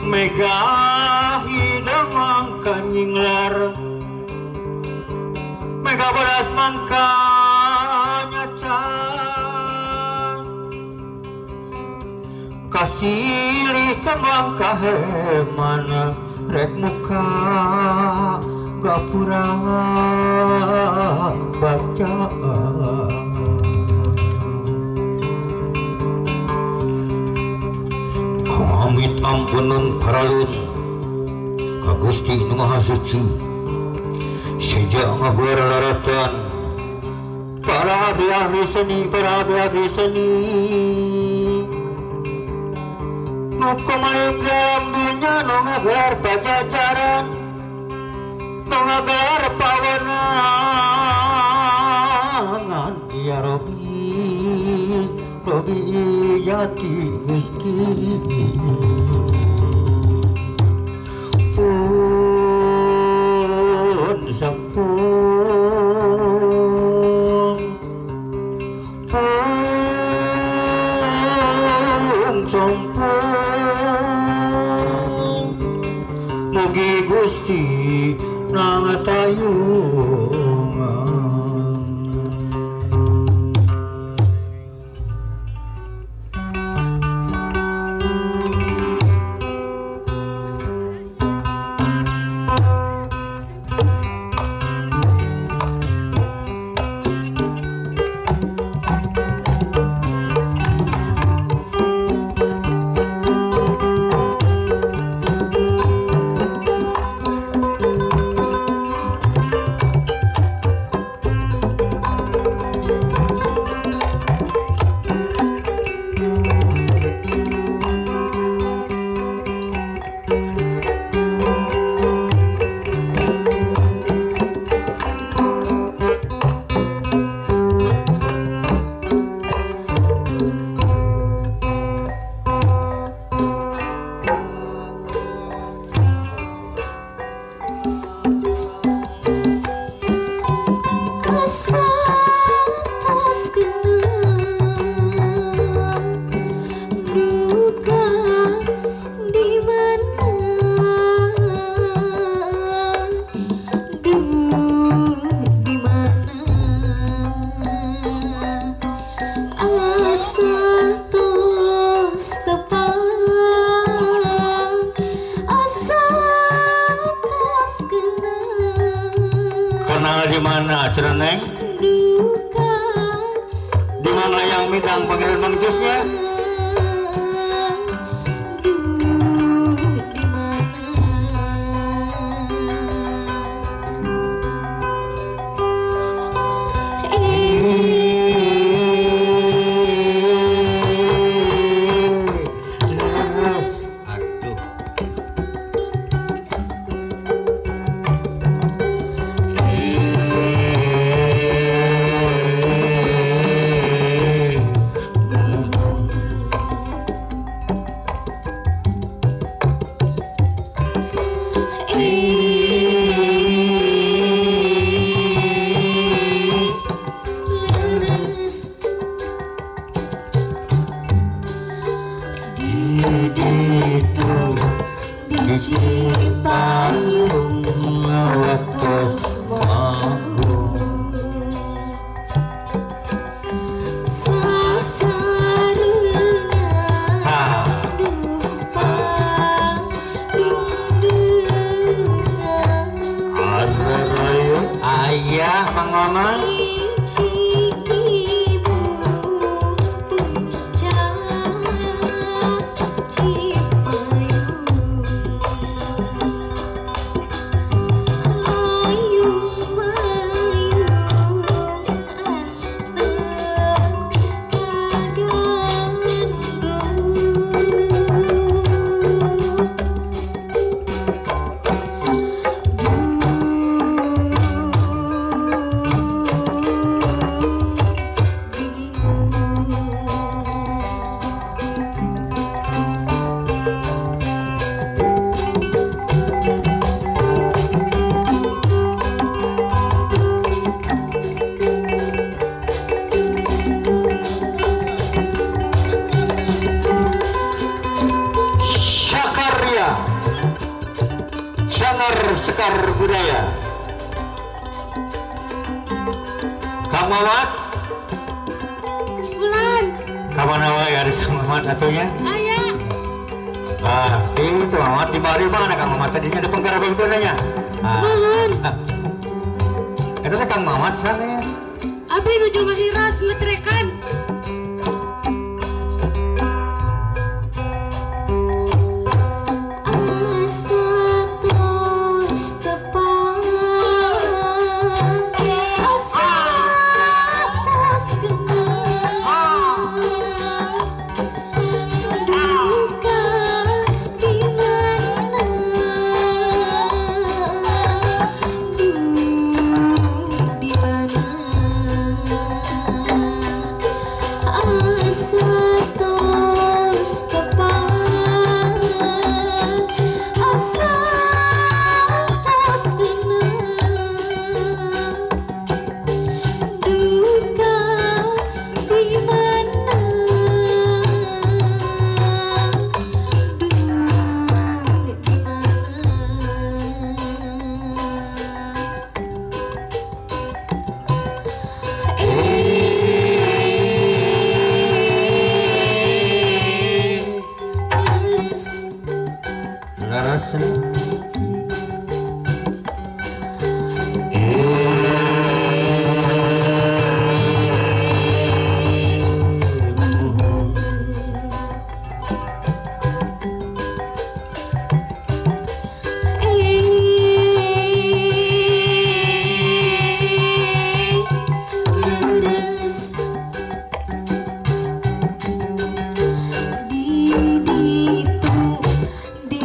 Mega hidang kanyinglar Mega beras mangkanya can Kasih kembang kahemana rek muka gapura baca Amit ampunun paralun ka Gusti Nu Maha Suci sejak ngabuar laratan para abdi seni nu kumalip dalam dunia nu ngagelar pajajaran nu ngagelar pawenangan ya Robi jati Gusti pun sampun sompong mugi Gusti nangatayungan di mana Cereneng? Di mana yang midang panggilan mangcusnya? Ayah Mang Sanggar Sekar Budaya. Kang Mamat. Bulan. Kapan awal ya Kang Mamat atunya? Ayah. Itu Mamat di mana Kang Mamat tadinya ada penggarap itu nanya. Mohon. Itu Kang Mamat sana ya. Abi nuju mahiras ngetrekan. Di